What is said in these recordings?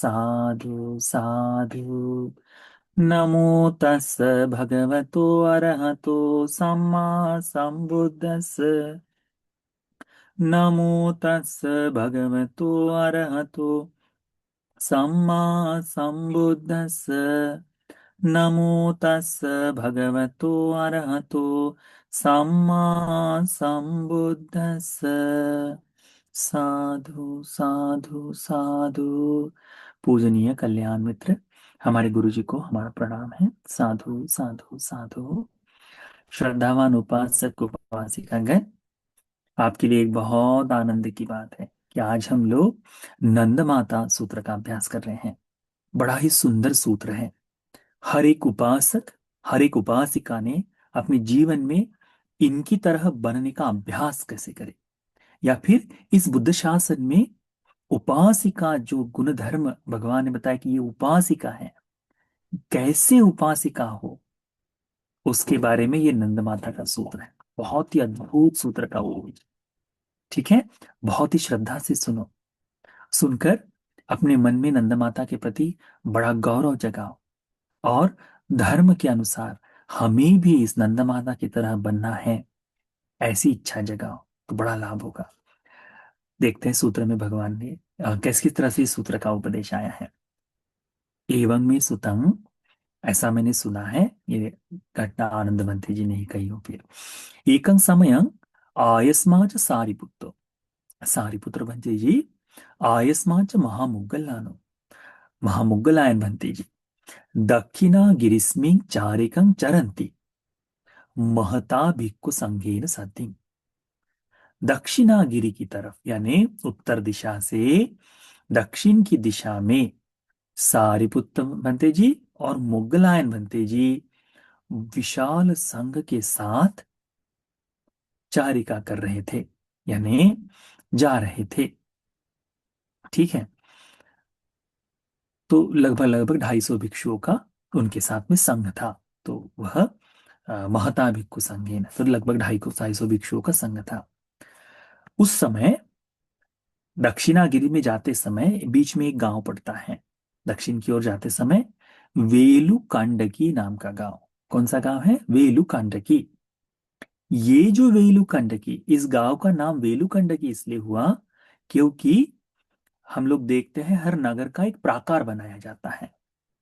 साधु साधु। नमो तस् भगवतो अरहतो सम्मा सम्बुद्धस्। नमो तस् भगवतो अरहतो सम्मा सम्बुद्धस्। नमो तस् भगवतो अरहतो सम्मा सम्बुद्धस्। साधु साधु साधु। पूजनीय कल्याण मित्र, हमारे गुरु जी को हमारा प्रणाम है। साधु साधु साधु। श्रद्धावान उपासक उपासिकागण, आपके लिए एक बहुत आनंद की बात है कि आज हम लोग नंद माता सूत्र का अभ्यास कर रहे हैं। बड़ा ही सुंदर सूत्र है। हर एक उपासक, हर एक उपासिका ने अपने जीवन में इनकी तरह बनने का अभ्यास कैसे करे, या फिर इस बुद्ध शासन में उपासिका जो गुण धर्म भगवान ने बताया कि ये उपासिका है, कैसे उपासिका हो, उसके बारे में ये नंद माता का सूत्र है। बहुत ही अद्भुत सूत्र का वो, ठीक है। बहुत ही श्रद्धा से सुनो। सुनकर अपने मन में नंद माता के प्रति बड़ा गौरव जगाओ, और धर्म के अनुसार हमें भी इस नंद माता की तरह बनना है, ऐसी इच्छा जगाओ, तो बड़ा लाभ होगा। देखते हैं सूत्र में भगवान ने किस किस तरह से इस सूत्र का उपदेश आया है। एवं में सुतंग, ऐसा मैंने सुना है, ये घटना आनंद बंती जी ने ही कही हो। फिर एकं समयं आयस्माच सारिपुत्तो, सारिपुत्र बंते जी आयस्माच महामुग्गलानो, महामुग्गलायन बंते जी दक्षिणा गिरिस्मिं चारिकं चरन्ति महता भिक्खु संघेन सति। दक्षिणागिरी की तरफ यानी उत्तर दिशा से दक्षिण की दिशा में सारिपुत्र बनते जी और मुगलायन बनते जी विशाल संघ के साथ चारिका कर रहे थे, यानी जा रहे थे। ठीक है। तो लगभग लगभग 250 भिक्षुओं का उनके साथ में संघ था। तो वह महता भिक्खु संघेन, तो लगभग 250 भिक्षुओं का संघ था। उस समय दक्षिणागिरी में जाते समय बीच में एक गांव पड़ता है। दक्षिण की ओर जाते समय वेलुकांडकी नाम का गांव। कौन सा गांव है? वेलुकांडकी। ये जो वेलुकांडकी, इस गांव का नाम वेलुकांडकी इसलिए हुआ क्योंकि हम लोग देखते हैं हर नगर का एक प्राकार बनाया जाता है,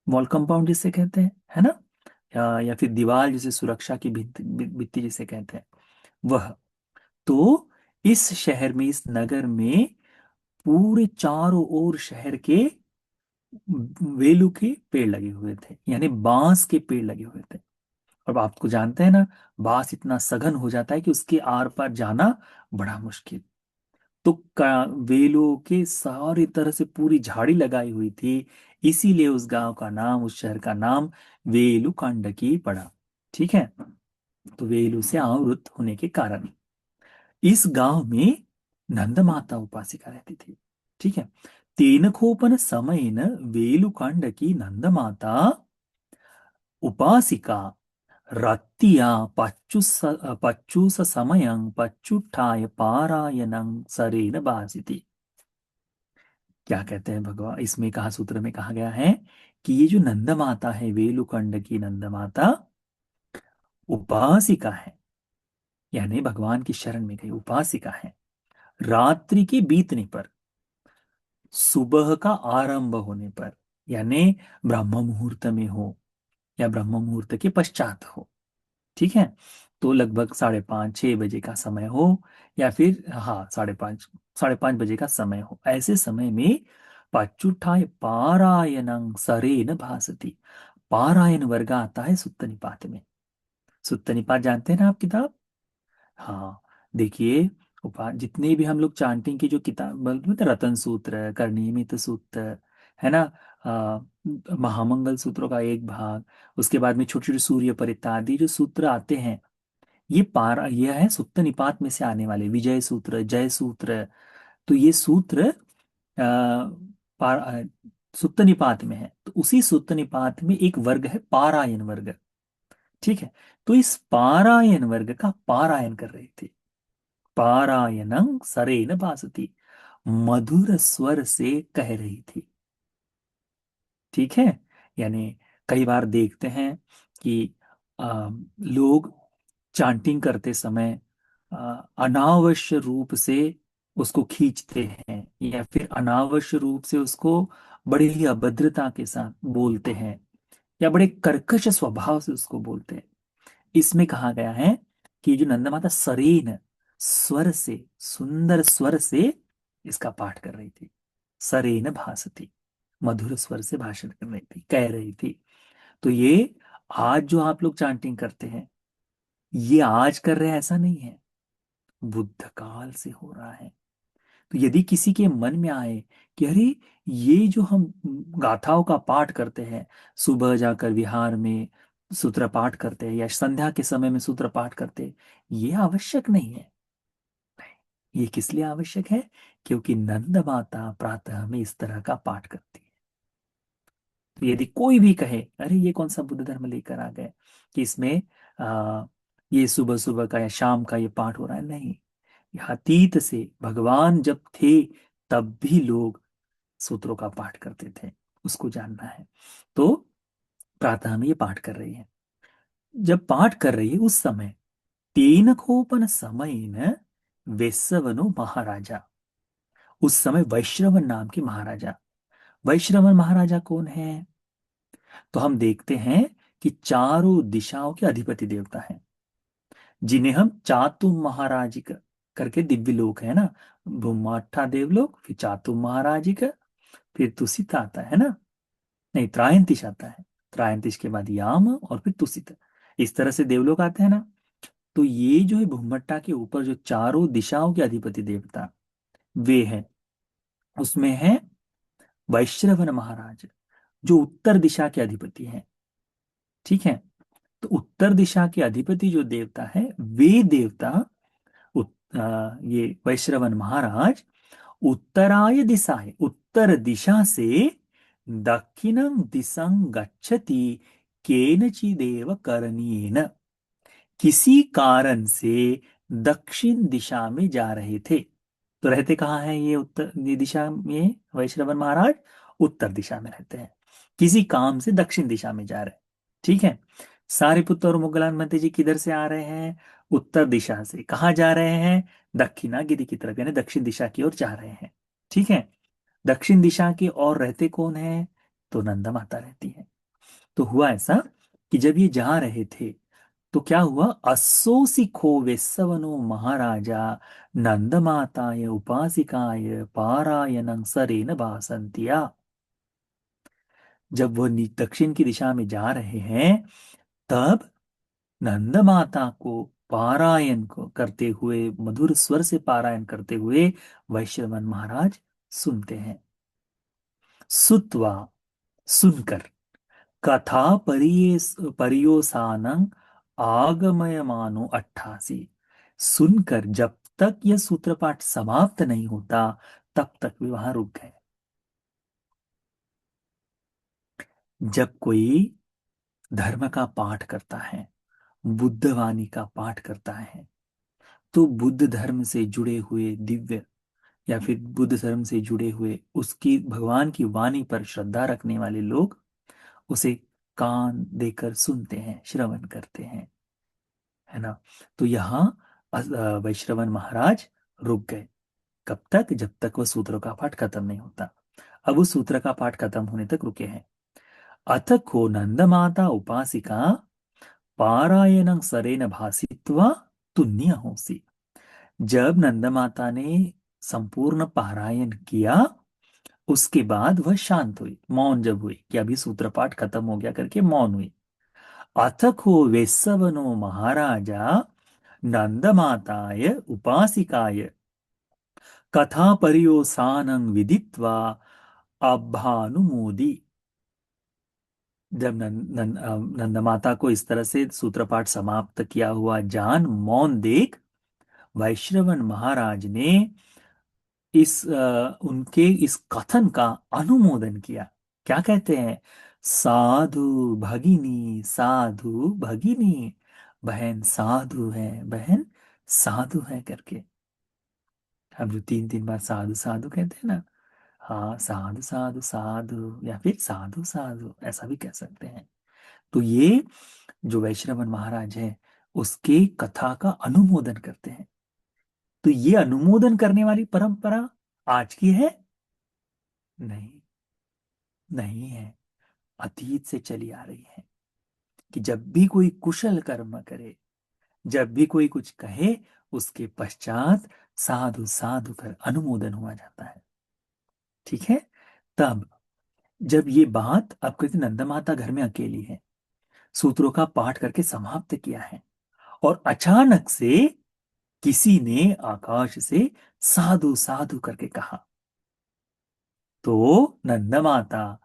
वॉल कंपाउंड जिसे कहते हैं, है ना, या फिर दीवार जिसे सुरक्षा की भित्ति जिसे कहते हैं, वह। तो इस शहर में, इस नगर में पूरे चारों ओर शहर के वेलू के पेड़ लगे हुए थे, यानी बांस के पेड़ लगे हुए थे। और आपको जानते हैं ना, बांस इतना सघन हो जाता है कि उसके आर पार जाना बड़ा मुश्किल। तो वेलू के सारी तरह से पूरी झाड़ी लगाई हुई थी, इसीलिए उस गांव का नाम, उस शहर का नाम वेलू कांडकी पड़ा। ठीक है। तो वेलू से आवृत होने के कारण इस गांव में नंद माता उपासिका रहती थी। ठीक है। तेनकोपन समयेन वेलुकांडकी नंद माता उपासिका रत्तिया पच्चूस समयं पच्चुट्ठाय पारायणं सरेन भासिति। क्या कहते हैं भगवान, इसमें कहा, सूत्र में कहा गया है कि ये जो नंद माता है, वेलुकांडकी नंद माता उपासिका है, यानी भगवान की शरण में गई उपासिका है। रात्रि के बीतने पर, सुबह का आरंभ होने पर, यानी ब्रह्म मुहूर्त में हो या ब्रह्म मुहूर्त के पश्चात हो, ठीक है, तो लगभग 5:30-6 बजे का समय हो, या फिर हाँ 5:30 बजे का समय हो, ऐसे समय में पच्चुठाय पारायणं सरेन भासति। पारायण वर्ग आता है सुत्त निपात में। सुत्त निपात जानते हैं ना आप किताब? हाँ। देखिए, जितने भी हम लोग चांटिंग की जो किताब बोलते हैं ना, रतन सूत्र, करनिमित सूत्र, है ना, महामंगल सूत्रों का एक भाग, उसके बाद में छोटे छोटे सूर्य परितादी जो सूत्र आते हैं, यह है सुत्त निपात में से आने वाले विजय सूत्र, जय सूत्र। तो ये सूत्र पार सुत्त निपात में है। तो उसी सुत्त निपात में एक वर्ग है पारायण वर्ग। ठीक है। तो इस पारायण वर्ग का पारायण कर रहे थे। पारायणं सरेन भासति, मधुर स्वर से कह रही थी। ठीक है। यानी कई बार देखते हैं कि लोग चांटिंग करते समय अनावश्य रूप से उसको खींचते हैं, या फिर अनावश्य रूप से उसको बड़ी ही अभद्रता के साथ बोलते हैं, या बड़े कर्कश स्वभाव से उसको बोलते हैं। इसमें कहा गया है कि जो नंदा माता सरेन स्वर से, सुंदर स्वर से इसका पाठ कर रही थी। सरेन भासती, मधुर स्वर से भाषण कर रही थी, कह रही थी। तो ये आज जो आप लोग चांटिंग करते हैं, ये आज कर रहे हैं ऐसा नहीं है, बुद्ध काल से हो रहा है। तो यदि किसी के मन में आए कि अरे, ये जो हम गाथाओं का पाठ करते हैं, सुबह जाकर विहार में सूत्र पाठ करते हैं, या संध्या के समय में सूत्र पाठ करते हैं, ये आवश्यक नहीं है। ये किस लिए आवश्यक है? क्योंकि नंद माता प्रातः में इस तरह का पाठ करती है। तो यदि कोई भी कहे अरे, ये कौन सा बुद्ध धर्म लेकर आ गए कि इसमें आ, ये सुबह सुबह का या शाम का ये पाठ हो रहा है, नहीं। यह अतीत से भगवान जब थे तब भी लोग सूत्रों का पाठ करते थे, उसको जानना है। तो प्रातः में ये पाठ कर रही है। जब पाठ कर रही है उस समय तेन कोपन समय न वेसवनो महाराजा, उस समय वैश्रवन नाम के महाराजा। वैश्रवन महाराजा कौन है? तो हम देखते हैं कि चारों दिशाओं के अधिपति देवता हैं, जिन्हें हम चातुम महाराजिक करके दिव्य लोक है ना, ब्रह्माठा देवलोक, फिर चातुम महाराजिक, फिर तुसित आता है ना, नहीं त्रायंतिश आता है, त्रायंतिश के बाद याम और फिर तुसित, इस तरह से देवलोक आते हैं ना। तो ये जो है भूमट्टा के ऊपर जो चारों दिशाओं के अधिपति देवता वे हैं, उसमें है वैश्रवण महाराज, जो उत्तर दिशा के अधिपति हैं। ठीक है। तो उत्तर दिशा के अधिपति जो देवता है, वे देवता ये वैश्रवण महाराज उत्तराय दिशाए, उत्तर दिशा से दक्षिणं दिशं गच्छति केनचिदेव करणीयेन, किसी कारण से दक्षिण दिशा में जा रहे थे। तो रहते कहाँ हैं ये उत्तर ये दिशा में? वैश्रवण महाराज उत्तर दिशा में रहते हैं, किसी काम से दक्षिण दिशा में जा रहे हैं। ठीक है। सारिपुत्र और मुगलान जी किधर से आ रहे हैं? उत्तर दिशा से। कहाँ जा रहे हैं? दक्षिणागिरी की तरफ, यानी दक्षिण दिशा की ओर जा रहे हैं। ठीक है। दक्षिण दिशा की ओर रहते कौन है? तो नंदा माता रहती है। तो हुआ ऐसा कि जब ये जा रहे थे तो क्या हुआ, अस्सोसी खो वेस्सवनो महाराजा नंदमाताय उपासिकाय पारायणं सरेन भासंतिया। जब वह दक्षिण की दिशा में जा रहे हैं, तब नंद माता को पारायण को करते हुए, मधुर स्वर से पारायण करते हुए वैश्रवण महाराज सुनते हैं। सुत्वा, सुनकर, कथा परियोसानं आगमयमानो 88, सुनकर जब तक यह सूत्रपाठ समाप्त नहीं होता तब तक वे वहां रुक गए। जब कोई धर्म का पाठ करता है, बुद्धवाणी का पाठ करता है, तो बुद्ध धर्म से जुड़े हुए दिव्य, या फिर बुद्ध धर्म से जुड़े हुए उसकी भगवान की वाणी पर श्रद्धा रखने वाले लोग उसे कान देकर सुनते हैं, श्रवण करते हैं, है ना। तो यहाँ वैश्रवण महाराज रुक गए। कब तक? जब तक वह सूत्र का पाठ खत्म नहीं होता। अब उस सूत्र का पाठ खत्म होने तक रुके हैं। अथ को नंद माता उपासिका पारायणं सरेन भासित्वा तुन्य होसी, जब नंद माता ने संपूर्ण पारायण किया, उसके बाद वह शांत हुई, मौन जब हुई कि अभी सूत्र पाठ खत्म हो गया करके मौन हुई। अथ को वेस्सवनो महाराजा नंदमाताय उपासिकाय कथा पर्योसानं विदित्वा अभानुमोदी, जब नंद माता को इस तरह से सूत्रपाठ समाप्त किया हुआ जान, मौन देख, वैश्रवण महाराज ने उनके इस कथन का अनुमोदन किया। क्या कहते हैं? साधु भगिनी, साधु भगिनी, बहन साधु है, बहन साधु है करके। हम जो तीन तीन बार साधु साधु कहते हैं ना, हाँ, साधु साधु साधु, या फिर साधु साधु ऐसा भी कह सकते हैं। तो ये जो वैश्रवण महाराज है, उसके कथा का अनुमोदन करते हैं। तो ये अनुमोदन करने वाली परंपरा आज की है? नहीं, नहीं है, अतीत से चली आ रही है। कि जब भी कोई कुशल कर्म करे, जब भी कोई कुछ कहे, उसके पश्चात साधु साधु कर अनुमोदन हुआ जाता है। ठीक है। तब जब ये बात, अब कहते नंदा माता घर में अकेली है, सूत्रों का पाठ करके समाप्त किया है, और अचानक से किसी ने आकाश से साधु साधु करके कहा। तो नंदा माता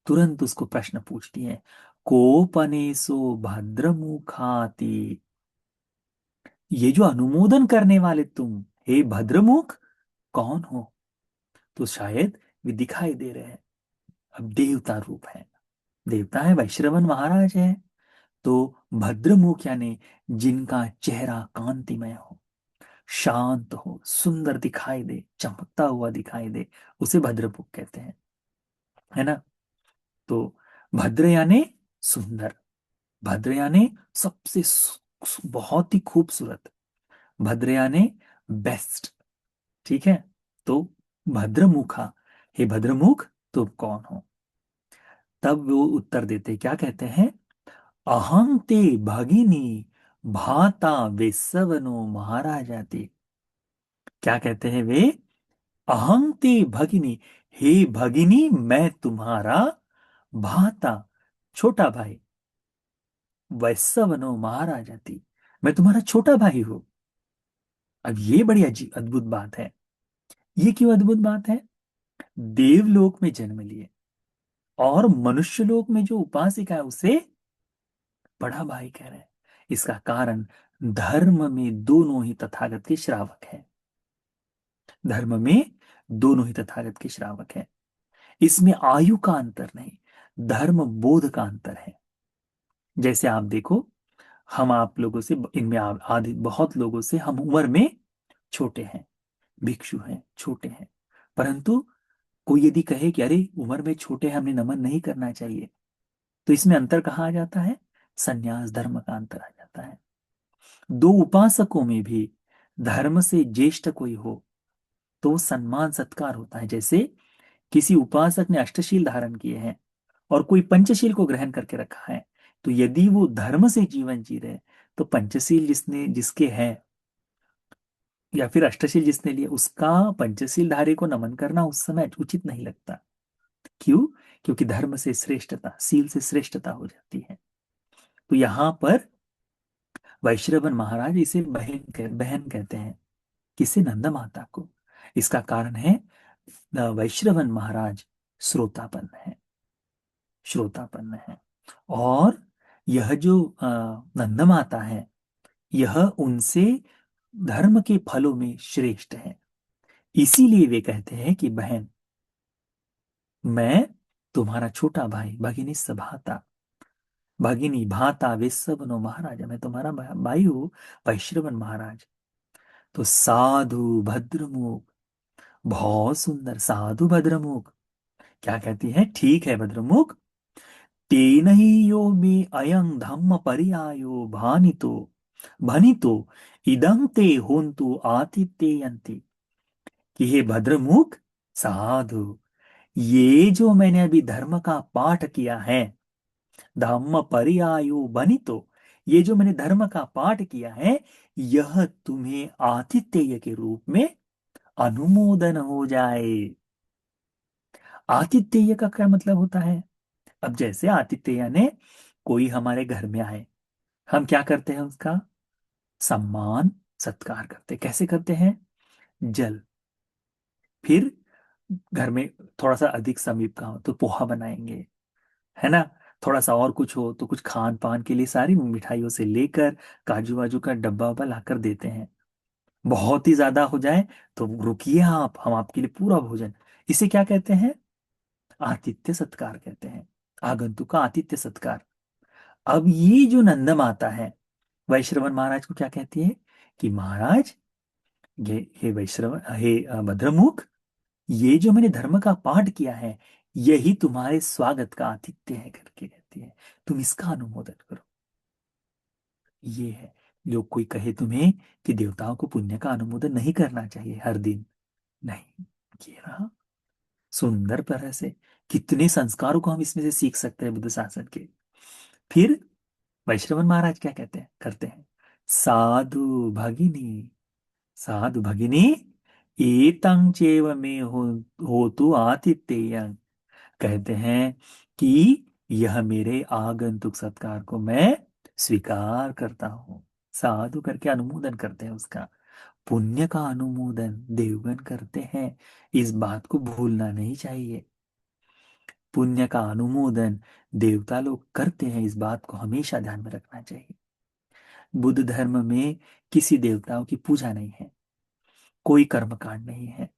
तुरंत उसको प्रश्न पूछती है, कोपनेसो भद्रमुखाति, ये जो अनुमोदन करने वाले तुम, हे भद्रमुख, कौन हो? तो शायद वे दिखाई दे रहे हैं, अब देवता रूप है, देवता है, वैश्रवण महाराज है। तो भद्रमुख यानी जिनका चेहरा कांतिमय हो, शांत हो, सुंदर दिखाई दे, चमकता हुआ दिखाई दे, उसे भद्रमुख कहते हैं, है ना। तो भद्र यानी सुंदर, भद्र यानी सबसे बहुत ही खूबसूरत, भद्र यानी बेस्ट। ठीक है। तो भद्रमुखा, हे भद्रमुख, तुम कौन हो? तब वो उत्तर देते, क्या कहते हैं? अहं ते भगिनी भाता वेसवनो महाराजाते। क्या कहते हैं वे? अहं ते भगिनी, हे भगिनी, मैं तुम्हारा भाता, छोटा भाई, वैसवनो महाराजाती, मैं तुम्हारा छोटा भाई हूं। अब ये बड़ी अजीब अद्भुत बात है। ये क्यों अद्भुत बात है? देवलोक में जन्म लिए और मनुष्य लोक में जो उपासिका है उसे बड़ा भाई कह रहे हैं। इसका कारण, धर्म में दोनों ही तथागत के श्रावक हैं। धर्म में दोनों ही तथागत के श्रावक हैं। इसमें आयु का अंतर नहीं, धर्म बोध का अंतर है। जैसे आप देखो, हम आप लोगों से, इनमें आदि बहुत लोगों से हम उम्र में छोटे हैं, भिक्षु हैं, छोटे हैं, परंतु कोई यदि कहे कि अरे उम्र में छोटे हैं, हमने नमन नहीं करना चाहिए, तो इसमें अंतर कहाँ आ जाता है? संन्यास धर्म का अंतर आ जाता है। दो उपासकों में भी धर्म से ज्येष्ठ कोई हो तो सम्मान सत्कार होता है। जैसे किसी उपासक ने अष्टशील धारण किए हैं और कोई पंचशील को ग्रहण करके रखा है, तो यदि वो धर्म से जीवन जी रहे, तो पंचशील जिसने जिसके है, या फिर अष्टशील जिसने लिए, उसका पंचशील धारी को नमन करना उस समय उचित नहीं लगता। क्यों? क्योंकि धर्म से श्रेष्ठता, सील से श्रेष्ठता हो जाती है। तो यहां पर वैश्रवण महाराज इसे बहन कहते हैं। किसे? नंदा माता को। इसका कारण है, वैश्रवण महाराज श्रोतापन्न है, श्रोतापन्न है। और यह जो नंदा माता है, यह उनसे धर्म के फलों में श्रेष्ठ है। इसीलिए वे कहते हैं कि बहन, मैं तुम्हारा छोटा भाई, भगिनी सभाता, भगिनी भाता वेसवनो महाराज, मैं तुम्हारा भाई हूँ, वैश्रवण महाराज। तो साधु भद्रमुख, बहुत सुंदर, साधु भद्रमुख क्या कहती है? ठीक है भद्रमुख, तेन ही यो मे अयं धम्म पर्यायो भानितो भनितो इदं ते होन्तु आतिथ्ययन्ति। कि हे भद्रमुख, साधु, ये जो मैंने अभी धर्म का पाठ किया है, धम्म पर्यायो बनितो, ये जो मैंने धर्म का पाठ किया है, यह तुम्हें आतिथ्य के रूप में अनुमोदन हो जाए। आतिथ्य का क्या मतलब होता है? अब जैसे आतिथ्य ने कोई हमारे घर में आए, हम क्या करते हैं? उसका सम्मान सत्कार करते। कैसे करते हैं? जल, फिर घर में थोड़ा सा अधिक समीप का हो तो पोहा बनाएंगे, है ना। थोड़ा सा और कुछ हो तो कुछ खान पान के लिए सारी मिठाइयों से लेकर काजू वाजू का डब्बा वब्बा लाकर देते हैं। बहुत ही ज्यादा हो जाए तो रुकिए आप, हम आपके लिए पूरा भोजन। इसे क्या कहते हैं? आतिथ्य सत्कार कहते हैं। आगंतुक का आतिथ्य सत्कार। अब ये जो नंद माता है, वैश्रवण महाराज को क्या कहती है? कि महाराज, ये हे वैश्रवण, हे भद्रमुख, ये जो मैंने धर्म का पाठ किया है, यही तुम्हारे स्वागत का आतिथ्य है करके कहती है। तुम इसका अनुमोदन करो। ये है। जो कोई कहे तुम्हें कि देवताओं को पुण्य का अनुमोदन नहीं करना चाहिए हर दिन, नहीं, ये रहा सुंदर तरह से। कितने संस्कारों को हम इसमें से सीख सकते हैं बुद्ध शासन के। फिर वैश्रवण महाराज क्या कहते हैं, करते हैं, साधु भगिनी, साधु भगिनी, एतं चैव मे हो तो आतिथ्यं, कहते हैं कि यह मेरे आगंतुक सत्कार को मैं स्वीकार करता हूं। साधु करके अनुमोदन करते हैं उसका। पुण्य का अनुमोदन देवगण करते हैं, इस बात को भूलना नहीं चाहिए। पुण्य का अनुमोदन देवता लोग करते हैं, इस बात को हमेशा ध्यान में रखना चाहिए। बुद्ध धर्म में किसी देवताओं की पूजा नहीं है, कोई कर्मकांड नहीं है,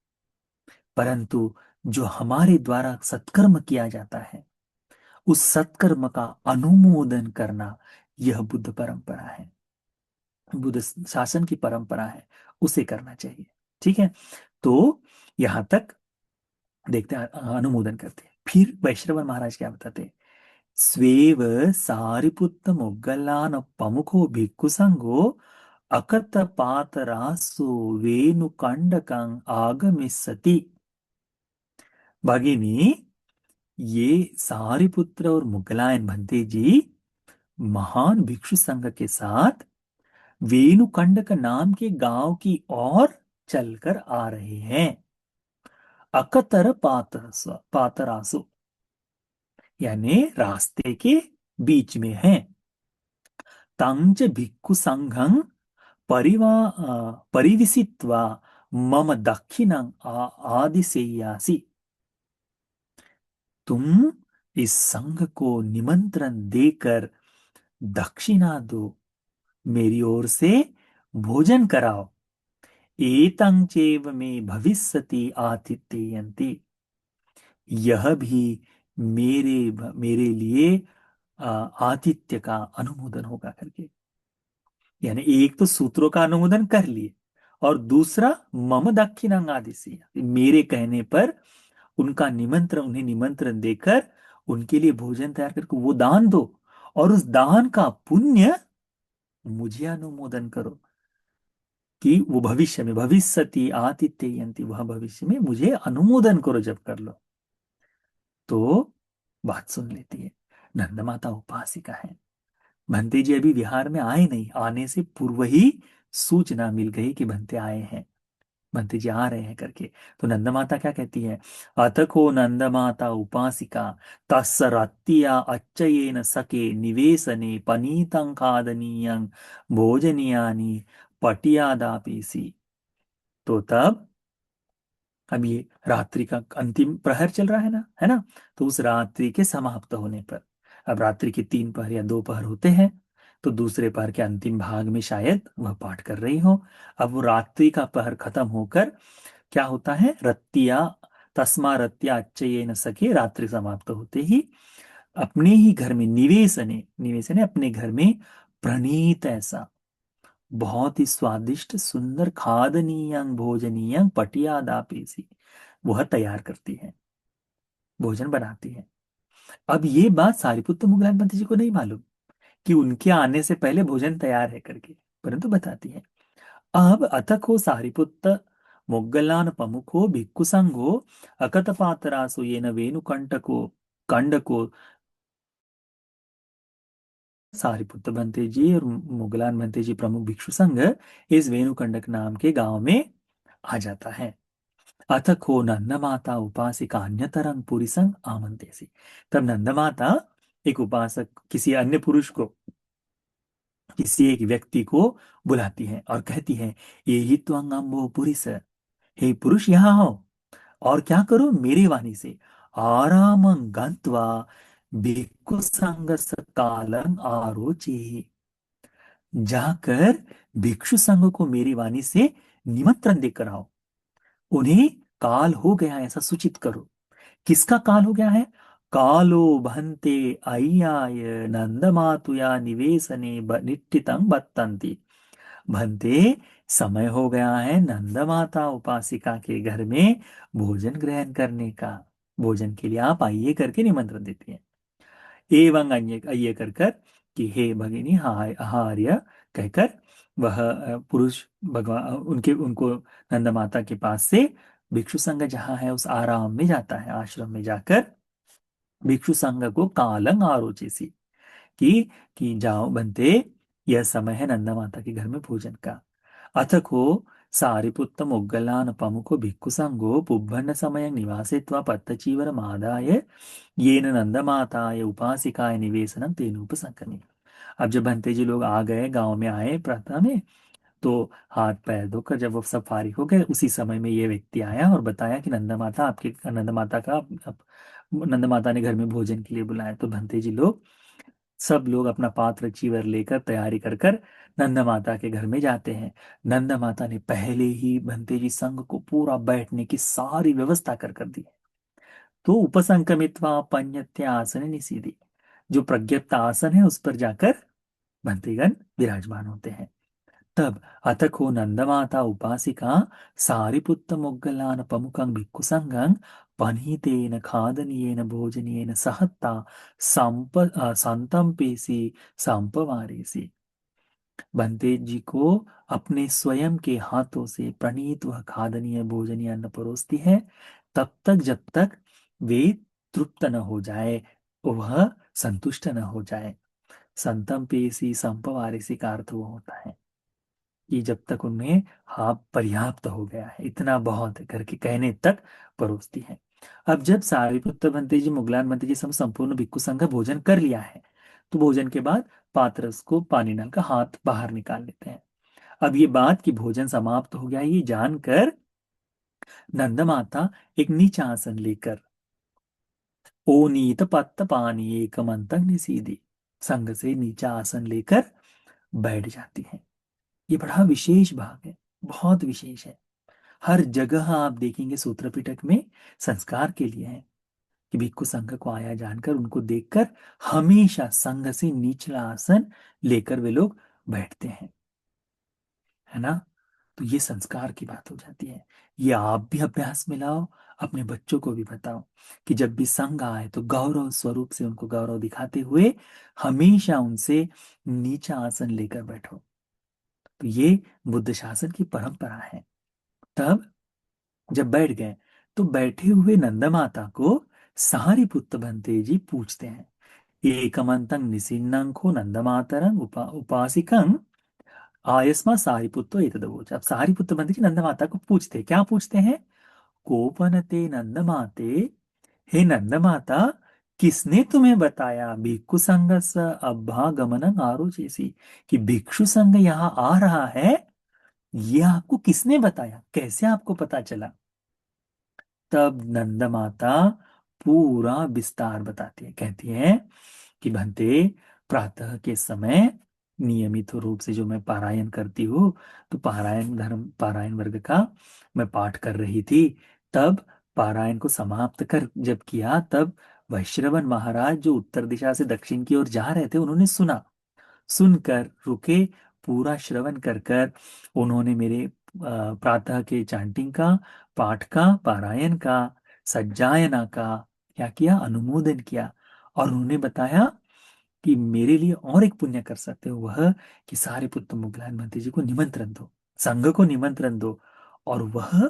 परंतु जो हमारे द्वारा सत्कर्म किया जाता है, उस सत्कर्म का अनुमोदन करना, यह बुद्ध परंपरा है, बुद्ध शासन की परंपरा है, उसे करना चाहिए। ठीक है। तो यहां तक देखते हैं, अनुमोदन करते हैं। फिर वैश्रवण महाराज क्या बताते हैं, स्वेव सारिपुत्त मोग्गलान प्रमुखो भिक्खु संघो अकत पातरासु वेणुकंडकं आगमिष्यति। भगिनी, ये सारिपुत्र और मुगलायन भंते जी महान भिक्षु संघ के साथ वेणुकंडक नाम के गांव की ओर चलकर आ रहे हैं। अकतर पातरासु, यानी रास्ते के बीच में है। तंच भिक्खु संघं परिविसित्वा मम दक्षिणं आदिशेयासि। तुम इस संघ को निमंत्रण देकर दक्षिणा दो, मेरी ओर से भोजन कराओ। एतं चैव मे भविष्यति आतिथ्ययन्ति, यह भी मेरे लिए आतिथ्य का अनुमोदन होगा करके। यानी एक तो सूत्रों का अनुमोदन कर लिए, और दूसरा मम दक्षिणांग आदिशि, मेरे कहने पर उनका निमंत्रण, उन्हें निमंत्रण देकर उनके लिए भोजन तैयार करके वो दान दो, और उस दान का पुण्य मुझे अनुमोदन करो, कि वो भविष्य में, भविष्यति आतिथ्ययन्ति, वह भविष्य में मुझे अनुमोदन करो जब कर लो। तो बात सुन लेती है। नंद माता उपासिका है। भंते जी अभी विहार में आए नहीं, आने से पूर्व ही सूचना मिल गई कि भंते आए हैं, भंते जी आ रहे हैं करके। तो नंद माता क्या कहती है, अथ को नंद माता उपासिका तस् रत्या अच्छयेन सके निवेशने पनीतं खादनीयं भोजनीयानि पटियादापीसी। तो तब, अब ये रात्रि का अंतिम प्रहर चल रहा है ना, है ना। तो उस रात्रि के समाप्त होने पर, अब रात्रि के 3 पहर या 2 पहर होते हैं, तो दूसरे पहर के अंतिम भाग में शायद वह पाठ कर रही हो। अब वो रात्रि का पहर खत्म होकर क्या होता है, रत्तिया, तस्मा रत्या अच्छये न सके, रात्रि समाप्त होते ही अपने ही घर में निवेशने, निवेशने अपने घर में प्रणीत ऐसा बहुत ही स्वादिष्ट सुंदर खादनीय भोजनीय पटियादापेसी, वह तैयार करती है, भोजन बनाती है। अब ये बात सारिपुत्र मुगलान पंत जी को नहीं मालूम कि उनके आने से पहले भोजन तैयार है करके, परंतु बताती है। अब अथको सारिपुत्र मोग्गलान प्रमुखो भिक्खु संघो अकत पातरासु येन वेणुकंटको कंडको। सारिपुत्र भंते जी और मुगलान भंते जी प्रमुख भिक्षु संघ इस वेणुकंडक नाम के गांव में आ जाता है। अथ को नंद माता उपासिका अन्यतरंग पुरुषं आमंत्रेसी। तब नंद माता एक उपासक, किसी अन्य पुरुष को, किसी एक व्यक्ति को बुलाती है और कहती है, ये ही तो अंगम्बो पुरुष, हे पुरुष यहाँ हो, और क्या करो, मेरी वाणी से आराम गंत्वा भिक्खु संग कालं आरोचे, जाकर भिक्षु संघ को मेरी वाणी से निमंत्रण देकर आओ, उन्हें काल हो गया ऐसा सूचित करो। किसका काल हो गया है, कालो भंते अय्याय नंदमातुया निवेशने निट्टितं बत्तंती। भंते, समय हो गया है नंद माता उपासिका के घर में भोजन ग्रहण करने का। भोजन के लिए आप आइए करके निमंत्रण देती है। एवं अन्य ये कर कर कि हे भगिनी आर्य कहकर वह पुरुष भगवान उनके उनको नंद माता के पास से भिक्षु संघ जहाँ है उस आराम में जाता है, आश्रम में जाकर भिक्षु संघ को कालंग आरोचेसी कि जाओ बनते, यह समय है नंद माता के घर में भोजन का। अथ को सारिपुत्त मोग्गलान पमुको भिक्खु संगो पुब्बन्न समय निवासित्वा पत्तचीवर मादाय येन नंदमाताय उपासिकाय निवेशनम तेनोपसंकनी। अब जब भंते जी लोग आ गए, गांव में आए प्रातः में, तो हाथ पैर धोकर जब वो सब फारिग हो गए, उसी समय में ये व्यक्ति आया और बताया कि नंद माता का नंद माता ने घर में भोजन के लिए बुलाया। तो भंते जी लोग सब लोग अपना पात्र चीवर लेकर तैयारी कर कर नंद माता के घर में जाते हैं। नंद माता ने पहले ही भंते जी संघ को पूरा बैठने की सारी व्यवस्था कर दी। तो उपसंक्रमित्वा पन्यत्य आसन निसीदी, जो प्रज्ञप्त आसन है उस पर जाकर भंतेगण विराजमान होते हैं। तब अथ को नंदमाता उपासिका सारिपुत्त मोग्गलान प्रमुखं भिक्खु संघं पनीतेन खादनीयेन भोजनेन सहत्ता संतंपेसी संपवारेसी। बंतेज जी को अपने स्वयं के हाथों से प्रणीत वह खादनीय भोजनीय अन्न परोसती है, तब तक जब तक वे तृप्त न हो जाए, वह संतुष्ट न हो जाए। संतम पेसी संपवारिसी का अर्थ वो होता है कि जब तक उनमें हाँ पर्याप्त हो गया है, इतना बहुत है करके कहने तक परोसती है। अब जब सारिपुत्र बनते जी मुगलान बनते जी सब संपूर्ण भिक्खु संघ का भोजन कर लिया है, तो भोजन के बाद पात्रस को पानी नल का हाथ बाहर निकाल लेते हैं। अब ये बात कि भोजन समाप्त हो गया ये जानकर नंद माता एक नीचा आसन लेकर ओ नीत पत्त पानी एक मंतक निसीदी, संग से नीचा आसन लेकर बैठ जाती है। ये बड़ा विशेष भाग है, बहुत विशेष है। हर जगह आप देखेंगे सूत्र पिटक में संस्कार के लिए है कि भिक्खु संघ को आया जानकर उनको देखकर हमेशा संघ से निचला आसन लेकर वे लोग बैठते हैं, है ना। तो ये संस्कार की बात हो जाती है। ये आप भी अभ्यास में लाओ, अपने बच्चों को भी बताओ कि जब भी संग आए तो गौरव स्वरूप से उनको गौरव दिखाते हुए हमेशा उनसे नीचा आसन लेकर बैठो। तो ये बुद्ध शासन की परंपरा है। तब जब बैठ गए तो बैठे हुए नंद माता को सारिपुत्र भंते जी पूछते हैं, एकमंतं निसिन्नं को नंदमातरं उपासिकं आयस्मा सारिपुत्तो एतदवोच। अब सारिपुत्र भंते जी नंद माता को पूछते हैं, क्या पूछते हैं? कोपनते नंद माते, हे नंद माता, किसने तुम्हें बताया भिक्षु संघ स अभ्यागमनं आरोचेसी, कि भिक्षु संघ यहाँ आ रहा है? ये आपको किसने बताया, कैसे आपको पता चला? तब नंद माता पूरा विस्तार बताती है, कहती है कि भंते, प्रातः के समय नियमित रूप से जो मैं पारायण करती हूँ, तो पारायण वर्ग का मैं पाठ कर रही थी। तब पारायण को समाप्त कर जब किया, तब वैश्रवण महाराज जो उत्तर दिशा से दक्षिण की ओर जा रहे थे, उन्होंने सुना। सुनकर रुके, पूरा श्रवण कर कर उन्होंने मेरे प्रातः के चांटिंग का, पाठ का, पारायण का, सज्जायना का क्या किया, अनुमोदन किया। और उन्होंने बताया कि मेरे लिए और एक पुण्य कर सकते हो, वह कि सारे पुत्र मुगलान भंते जी को निमंत्रण दो, संघ को निमंत्रण दो, और वह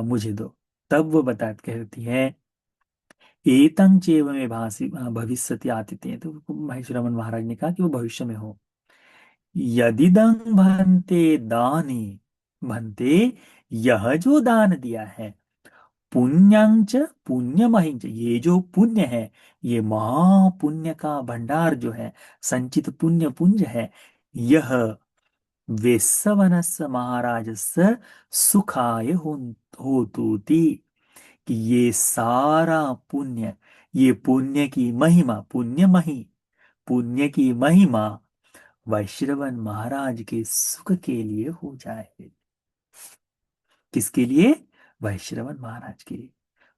मुझे दो। तब वो बता कहती है, एतं चेव में भासी भविष्यति आतिथ्य। तो महेश रमन महाराज ने कहा कि वो भविष्य में हो। यदिदं भंते दानी, भंते, यह जो दान दिया है, पुण्यंच पुण्यमहिंच, ये जो पुण्य है, ये महापुण्य का भंडार जो है, संचित पुण्य पुंज है, यह वेस्सवनस्य महाराजस्य सुखाय होतुति, कि ये सारा पुण्य, ये पुण्य की महिमा, पुण्य की महिमा वैश्रवण महाराज के सुख के लिए हो जाए। किसके लिए? वैश्रवण महाराज के लिए।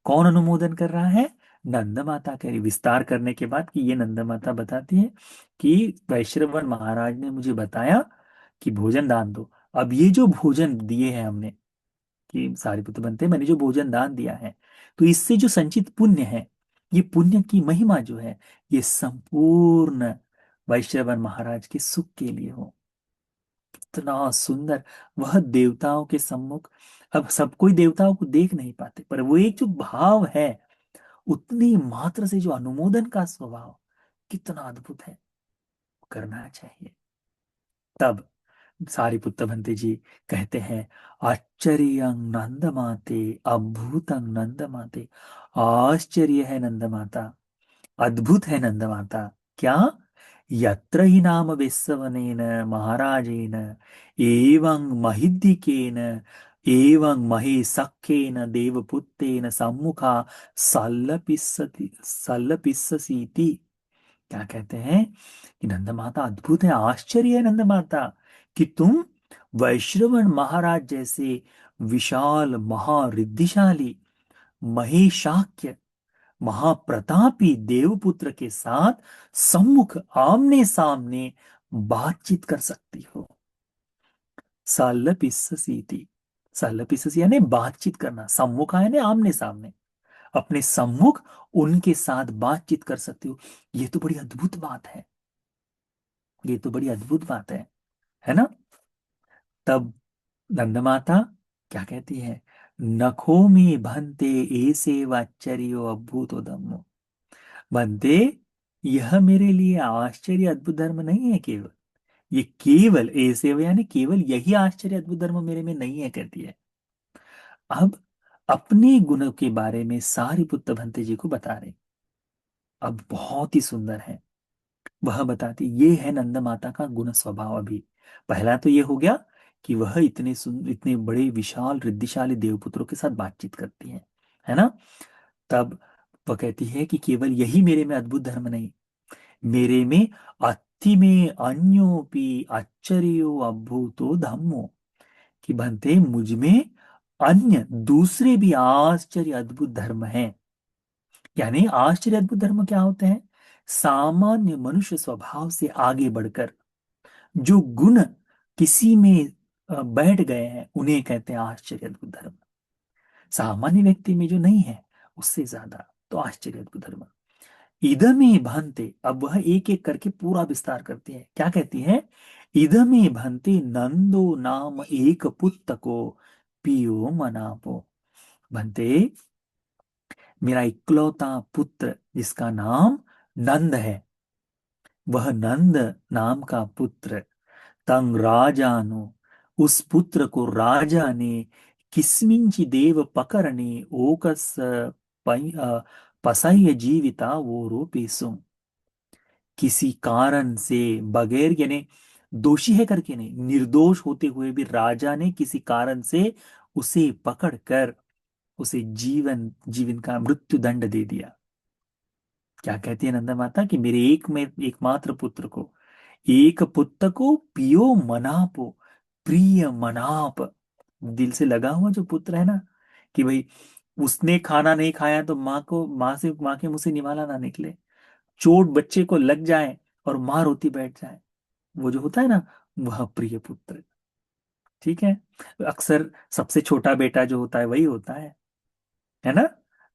कौन अनुमोदन कर रहा है? नंद माता कह रही, विस्तार करने के बाद कि ये नंद माता बताती है कि वैश्रवण महाराज ने मुझे बताया कि भोजन दान दो। अब ये जो भोजन दिए हैं हमने, कि सारिपुत्र बनते, मैंने जो भोजन दान दिया है, तो इससे जो संचित पुण्य है, ये पुण्य की महिमा जो है, ये संपूर्ण वैश्रवण महाराज के सुख के लिए हो। इतना सुंदर। वह देवताओं के सम्मुख, अब सब कोई देवताओं को देख नहीं पाते, पर वो एक जो भाव है, उतनी मात्र से जो अनुमोदन का स्वभाव, कितना अद्भुत है। करना चाहिए। तब सारिपुत्र भंते जी कहते हैं, आश्चर्य नंद माते, अभूतं नंद माते। आश्चर्य है नंद माता, अद्भुत है नंद माता। क्या? यत्र ही नाम विस्सवनेन महाराजेन एवं महिद्दिकेन एवं महेशक्येन देवपुत्रेण सम्मुखा सल्लपिस्सति सल्लपिस्ससीति। क्या कहते हैं? कि नंद माता अद्भुत है, आश्चर्य है नंद माता, कि तुम वैश्रवण महाराज जैसे विशाल महारिद्धिशाली महेशाक्य महाप्रतापी देवपुत्र के साथ सम्मुख आमने सामने बातचीत कर सकती हो। सल्लपिस्ससीति, सल्लपिस्ससी यानी बातचीत करना, सम्मुख यानी आमने सामने, अपने सम्मुख उनके साथ बातचीत कर सकती हो। ये तो बड़ी अद्भुत बात है, ये तो बड़ी अद्भुत बात है ना? तब नंद माता क्या कहती है? नखो में भंते ऐसे वाच्चर्यो अभूतो धम्मो। भंते, यह मेरे लिए आश्चर्य अद्भुत धर्म नहीं है केवल, ये केवल ऐसे यानी केवल यही आश्चर्य अद्भुत धर्म मेरे में नहीं है, कहती है। अब अपने गुणों के बारे में सारिपुत्र भंते जी को बता रहे। अब बहुत ही सुंदर है। वह बताती, ये है नंद माता का गुण स्वभाव। अभी पहला तो ये हो गया कि वह इतने बड़े विशाल रिद्धिशाली देवपुत्रों के साथ बातचीत करती है ना? तब वह कहती है कि केवल यही मेरे में अद्भुत धर्म नहीं, मेरे में अति में अन्योपि आश्चर्यो अभूतो धम्मो। कि बनते मुझ में अन्य दूसरे भी आश्चर्य अद्भुत धर्म हैं। यानी आश्चर्य अद्भुत धर्म क्या होते हैं? सामान्य मनुष्य स्वभाव से आगे बढ़कर जो गुण किसी में बैठ गए हैं, उन्हें कहते हैं आश्चर्य अद्भुत धर्म। सामान्य व्यक्ति में जो नहीं है, उससे ज्यादा तो आश्चर्य अद्भुत धर्म। इदमे भंते, अब वह एक एक करके पूरा विस्तार करती है। क्या कहती है? इदमे भंते नंदो नाम एक पुत्र को पियो मनापो। भंते, मेरा इकलौता पुत्र जिसका नाम नंद है, वह नंद नाम का पुत्र, तंग राजानो, उस पुत्र को राजा ने किस्मिंचि देव पकरने ओकस पसह्य जीविता वो रूपेशु। किसी कारण से, बगैर यानी दोषी है करके नहीं, निर्दोष होते हुए भी राजा ने किसी कारण से उसे पकड़कर उसे जीवन जीवन का मृत्यु दंड दे दिया। क्या कहती है नंदा माता? कि मेरे एक में एकमात्र पुत्र को, एक पुत्र को पियो मनापो, प्रिय मनाप, दिल से लगा हुआ जो पुत्र है ना, कि भाई उसने खाना नहीं खाया तो माँ के मुंह से निवाला ना निकले, चोट बच्चे को लग जाए और माँ रोती बैठ जाए, वो जो होता है ना, वह प्रिय पुत्र। ठीक है। अक्सर सबसे छोटा बेटा जो होता है वही होता है ना?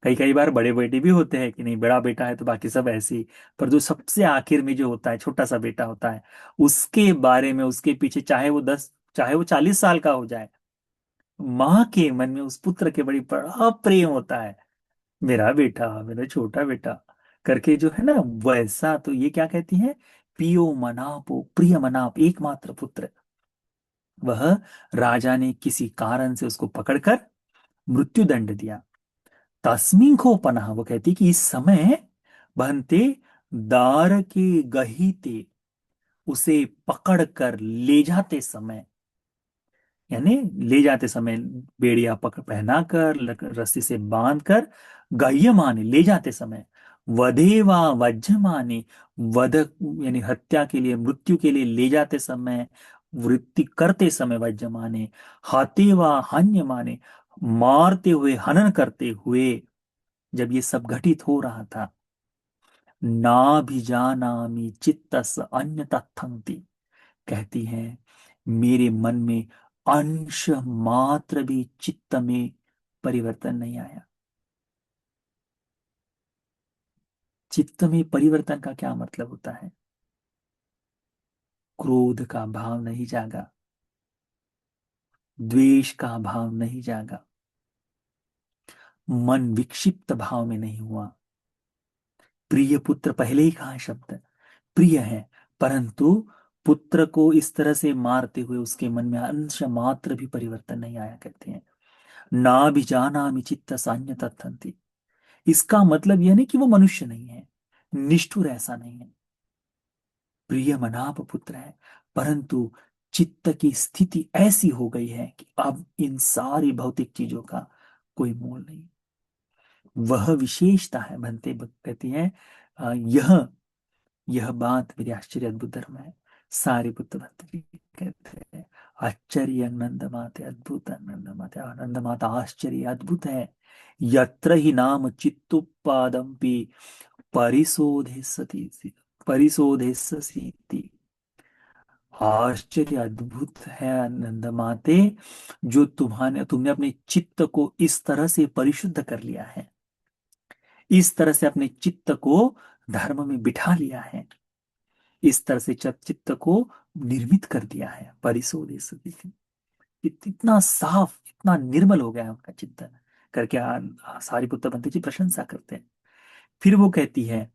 कई कई बार बड़े बेटे भी होते हैं कि नहीं, बड़ा बेटा है तो बाकी सब ऐसे ही, पर जो सबसे आखिर में जो होता है, छोटा सा बेटा होता है, उसके बारे में, उसके पीछे चाहे वो 10, चाहे वो 40 साल का हो जाए, माँ के मन में उस पुत्र के बड़ी बड़ा प्रेम होता है। मेरा बेटा, मेरा छोटा बेटा करके जो है ना, वैसा। तो ये क्या कहती है? पियो मनापो, प्रिय मनाप, एकमात्र पुत्र। वह राजा ने किसी कारण से उसको पकड़कर मृत्यु दंड दिया। तस्मिन को पनाह, वो कहती कि इस समय बहनते दार के गहीते, उसे पकड़कर ले जाते समय, यानी ले जाते समय बेड़िया पकड़ पहनाकर रस्सी से बांधकर, गह्यमाने ले जाते समय, वधेवा वज्रमाने, वध यानी हत्या के लिए, मृत्यु के लिए ले जाते समय, वृत्ति करते समय वज्रमाने, हतेवा हन्य माने, मारते हुए, हनन करते हुए, जब ये सब घटित हो रहा था, ना भी जानामी चित्तस अन्य तत्थंति, कहती है मेरे मन में अंश मात्र भी चित्त में परिवर्तन नहीं आया। चित्त में परिवर्तन का क्या मतलब होता है? क्रोध का भाव नहीं जागा, द्वेष का भाव नहीं जागा, मन विक्षिप्त भाव में नहीं हुआ। प्रिय पुत्र, पहले ही कहा शब्द प्रिय है, परंतु पुत्र को इस तरह से मारते हुए उसके मन में अंश मात्र भी परिवर्तन नहीं आया, कहते हैं ना भी जाना चित्त सान्य तत्थंति। इसका मतलब यह नहीं कि वो मनुष्य नहीं है, निष्ठुर ऐसा नहीं है, प्रिय मनाप पुत्र है, परंतु चित्त की स्थिति ऐसी हो गई है कि अब इन सारी भौतिक चीजों का कोई मोल नहीं। वह विशेषता है, बनते कहती है यह बात मेरे आश्चर्य अद्भुत धर्म है। सारी पुत्र भक्त जी कहते हैं आश्चर्य आनंद माते, अद्भुत आनंद माते, आनंद माता आश्चर्य अद्भुत है। यत्र ही नाम चित्तुपादम्पि परिशोधे सती, परिशोधे सती। आश्चर्य अद्भुत है आनंद माते, जो तुमने अपने चित्त को इस तरह से परिशुद्ध कर लिया है, इस तरह से अपने चित्त को धर्म में बिठा लिया है, इस तरह से चित्त को निर्मित कर दिया है। परिशोधे सती, इतना साफ, इतना निर्मल हो गया है उनका चित्त करके सारिपुत्र पंडित जी प्रशंसा करते हैं। फिर वो कहती है,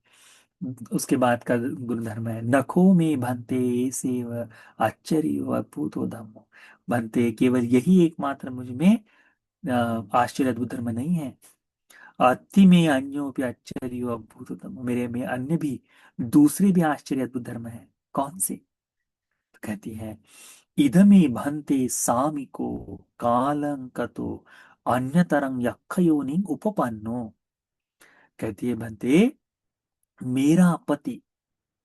उसके बाद का गुणधर्म है नखो में भंते सेव आश्चर्य व अद्भुतो धम्मो। भंते, केवल यही एकमात्र मुझ में आश्चर्य अद्भुत धर्म नहीं है, अति में अन्यों भी आश्चर्य व अद्भुतो धम्मो, मेरे में अन्य भी दूसरे भी आश्चर्य अद्भुत धर्म है। कौन से? तो कहती है इदमे भंते सामिको कालंकतो अन्यतरं यक्षयोनि उपपन्नो। कहती है भंते, मेरा पति,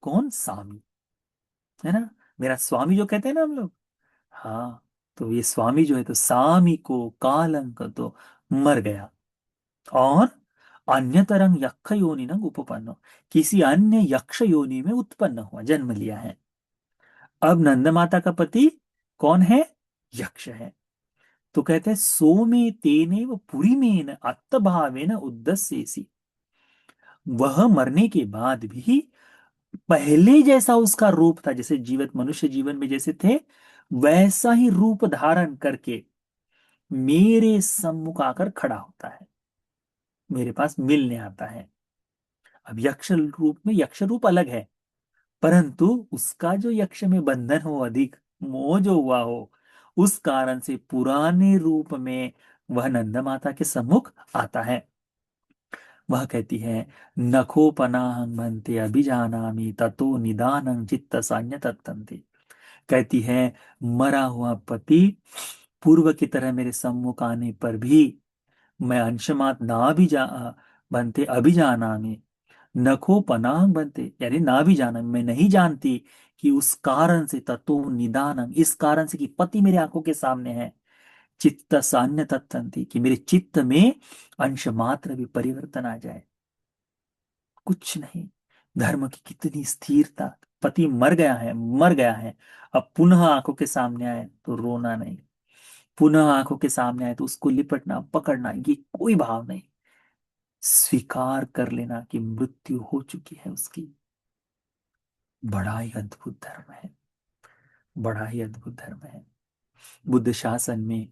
कौन? स्वामी, है ना, मेरा स्वामी जो कहते हैं ना हम लोग। हाँ, तो ये स्वामी जो है, तो सामी को कालंक तो मर गया, और अन्य तरंग यक्ष योनि न उपपन्न, किसी अन्य यक्ष योनि में उत्पन्न हुआ, जन्म लिया है। अब नंद माता का पति कौन है? यक्ष है। तो कहते हैं सोमे तेने व पुरी में न अत्तभावे न उद्दस्येसी। वह मरने के बाद भी पहले जैसा उसका रूप था, जैसे जीवित मनुष्य जीवन में जैसे थे, वैसा ही रूप धारण करके मेरे सम्मुख आकर खड़ा होता है, मेरे पास मिलने आता है। अब यक्ष रूप में, यक्ष रूप अलग है, परंतु उसका जो यक्ष में बंधन हो, अधिक मोह जो हुआ हो, उस कारण से पुराने रूप में वह नंद माता के सम्मुख आता है। वह कहती है नखोपनाहं भन्ते अभिजानामि ततो निदानं चित्त सान्य तत्तन्ते। कहती है मरा हुआ पति पूर्व की तरह मेरे सम्मुख आने पर भी मैं अंशमात ना भी जा बनते अभिजानामि, नखो पनांग बनते, यानी ना भी जाना, मैं नहीं जानती कि उस कारण से ततो निदानम, इस कारण से कि पति मेरे आंखों के सामने है, चित्त सान्य तत्तंती, कि मेरे चित्त में अंश मात्र भी परिवर्तन आ जाए। कुछ नहीं, धर्म की कितनी स्थिरता। पति मर गया है, मर गया है, अब पुनः आंखों के सामने आए तो रोना नहीं, पुनः आंखों के सामने आए तो उसको लिपटना पकड़ना, ये कोई भाव नहीं, स्वीकार कर लेना कि मृत्यु हो चुकी है उसकी। बड़ा ही अद्भुत धर्म है, बड़ा ही अद्भुत धर्म है। बुद्ध शासन में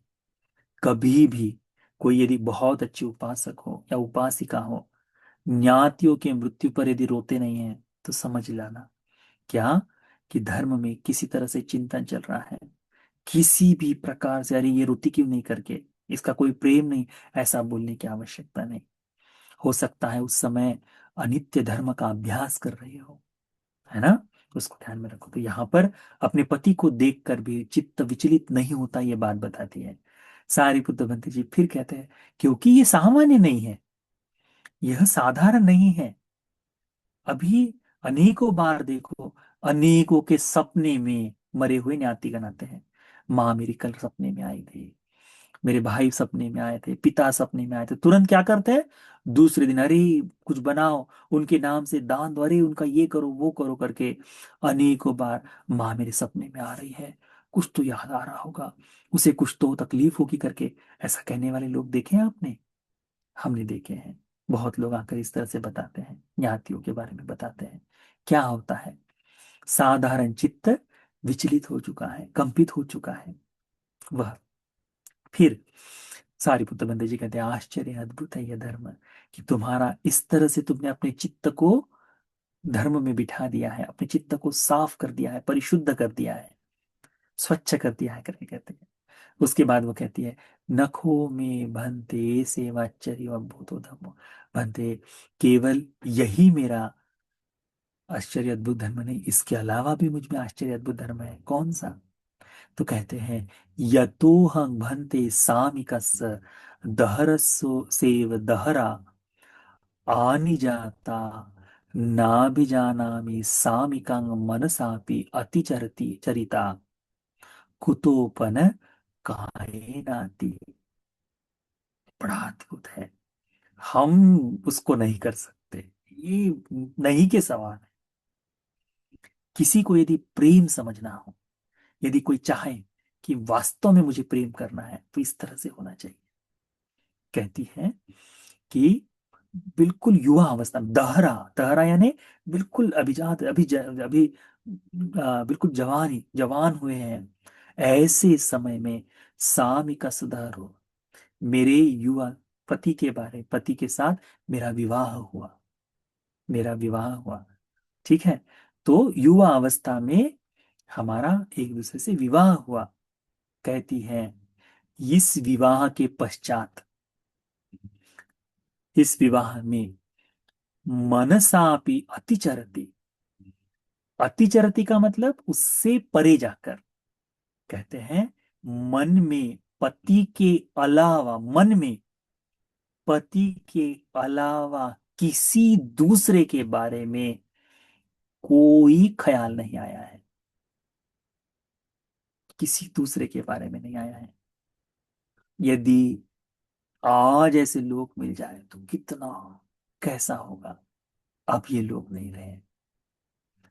कभी भी कोई यदि बहुत अच्छी उपासक हो या उपासिका हो, ज्ञातियों के मृत्यु पर यदि रोते नहीं है, तो समझ लाना क्या, कि धर्म में किसी तरह से चिंतन चल रहा है, किसी भी प्रकार से अरे ये रोती क्यों नहीं करके, इसका कोई प्रेम नहीं, ऐसा बोलने की आवश्यकता नहीं। हो सकता है उस समय अनित्य धर्म का अभ्यास कर रहे हो, है ना, तो उसको ध्यान में रखो। तो यहाँ पर अपने पति को देखकर भी चित्त विचलित नहीं होता, ये बात बताती है। सारिपुत्र भंते जी फिर कहते हैं क्योंकि ये सामान्य नहीं है, यह साधारण नहीं है। अभी अनेकों बार देखो, अनेकों के सपने में मरे हुए ज्ञातिगण आते हैं। माँ मेरी कल सपने में आई थी, मेरे भाई सपने में आए थे, पिता सपने में आए थे, तुरंत क्या करते हैं, दूसरे दिन अरे कुछ बनाओ, उनके नाम से दान दो, अरे उनका ये करो वो करो करके अनेकों बार माँ मेरे सपने में आ रही है, कुछ तो याद आ रहा होगा, उसे कुछ तो तकलीफ होगी करके, ऐसा कहने वाले लोग देखे हैं आपने? हमने देखे हैं। बहुत लोग आकर इस तरह से बताते हैं, ज्ञातियों के बारे में बताते हैं। क्या होता है? साधारण चित्त विचलित हो चुका है, कंपित हो चुका है वह। फिर सारिपुत्र बंदे जी कहते हैं, आश्चर्य अद्भुत है यह धर्म, कि तुम्हारा इस तरह से तुमने अपने चित्त को धर्म में बिठा दिया है, अपने चित्त को साफ कर दिया है, परिशुद्ध कर दिया है, स्वच्छ कर दिया है करके कहते हैं। उसके बाद वो कहती है, नखो में भंते सेवाच्चर्य भूतो धर्मो भंते, केवल यही मेरा आश्चर्य अद्भुत धर्म नहीं, इसके अलावा भी मुझ में आश्चर्य अद्भुत धर्म है। कौन सा? तो कहते हैं, यतोहं भंते सामिकस् दहरसो सेव दहरा आनि जाता नाभिजानामि सामिकं मनसापि अतिचरति चरिता कुतोपन कायेनाति। बड़ा अद्भुत है, हम उसको नहीं कर सकते। ये नहीं के सवाल है। किसी को यदि प्रेम समझना हो, यदि कोई चाहे कि वास्तव में मुझे प्रेम करना है, तो इस तरह से होना चाहिए। कहती है कि बिल्कुल युवा अवस्था में, दहरा, दहरा यानी बिल्कुल अभिजात, बिल्कुल जवान हुए हैं, ऐसे समय में सामिका सुधारो, मेरे युवा पति के साथ मेरा विवाह हुआ, मेरा विवाह हुआ। ठीक है, तो युवा अवस्था में हमारा एक दूसरे से विवाह हुआ। कहती है, इस विवाह के पश्चात, इस विवाह में मनसापि अतिचरति, अतिचरति का मतलब उससे परे जाकर। कहते हैं, मन में पति के अलावा, मन में पति के अलावा किसी दूसरे के बारे में कोई ख्याल नहीं आया है, किसी दूसरे के बारे में नहीं आया है। यदि आज ऐसे लोग मिल जाए तो कितना, कैसा होगा? अब ये लोग नहीं रहे।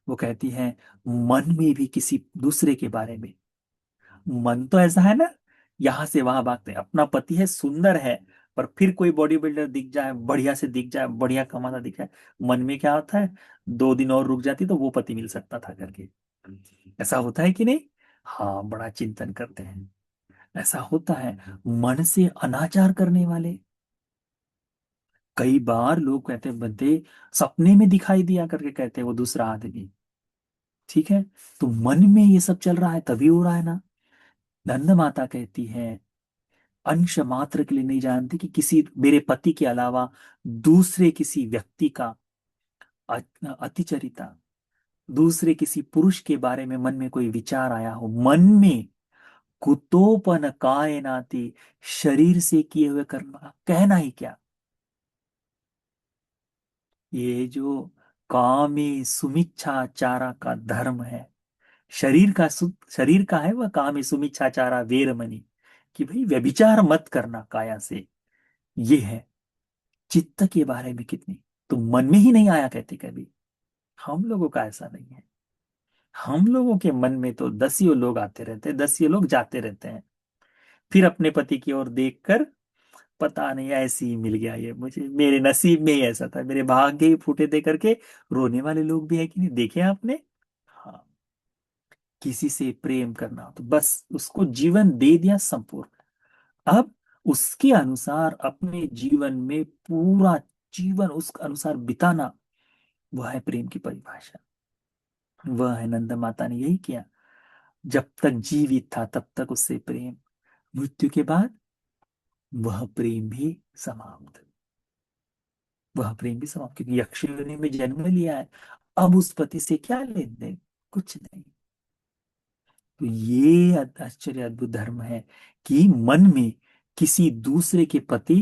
वो कहती है, मन में भी किसी दूसरे के बारे में, मन तो ऐसा है ना, यहां से वहां भागते हैं। अपना पति है, सुंदर है, पर फिर कोई बॉडी बिल्डर दिख जाए, बढ़िया से दिख जाए, बढ़िया कमाता दिख जाए, मन में क्या होता है? 2 दिन और रुक जाती तो वो पति मिल सकता था करके। ऐसा होता है कि नहीं? हाँ, बड़ा चिंतन करते हैं। ऐसा होता है। मन से अनाचार करने वाले, कई बार लोग कहते हैं, बंदे सपने में दिखाई दिया करके कहते हैं वो दूसरा आदमी। ठीक है, तो मन में ये सब चल रहा है तभी हो रहा है ना। नंद माता कहती है, अंश मात्र के लिए नहीं जानती कि किसी मेरे पति के अलावा दूसरे किसी व्यक्ति का अतिचरिता, दूसरे किसी पुरुष के बारे में मन में कोई विचार आया हो, मन में कुतोपन कायनाति, शरीर से किए हुए कर्म का कहना ही क्या। ये जो कामी सुमिच्छाचारा का धर्म है, शरीर का है वह कामी सुमिच्छाचारा वेरमणि, कि भाई व्यभिचार मत करना काया से, ये है। चित्त के बारे में कितनी, तो मन में ही नहीं आया कहते कभी। हम लोगों का ऐसा नहीं है। हम लोगों के मन में तो दसियों लोग आते रहते हैं, दसियों लोग जाते रहते हैं। फिर अपने पति की ओर देखकर, पता नहीं ऐसे ही मिल गया ये मुझे, मेरे नसीब में ही ऐसा था, मेरे भाग्य ही फूटे थे करके रोने वाले लोग भी है कि नहीं, देखे आपने? हाँ, किसी से प्रेम करना हो तो बस उसको जीवन दे दिया संपूर्ण। अब उसके अनुसार अपने जीवन में पूरा जीवन उस अनुसार बिताना, वह है प्रेम की परिभाषा। वह है, नंद माता ने यही किया। जब तक जीवित था तब तक उससे प्रेम, मृत्यु के बाद वह प्रेम भी समाप्त। वह प्रेम भी समाप्त, क्योंकि यक्ष योनि में जन्म लिया है। अब उस पति से क्या लेन देन? कुछ नहीं। तो ये आश्चर्य अद्भुत धर्म है कि मन में किसी दूसरे के प्रति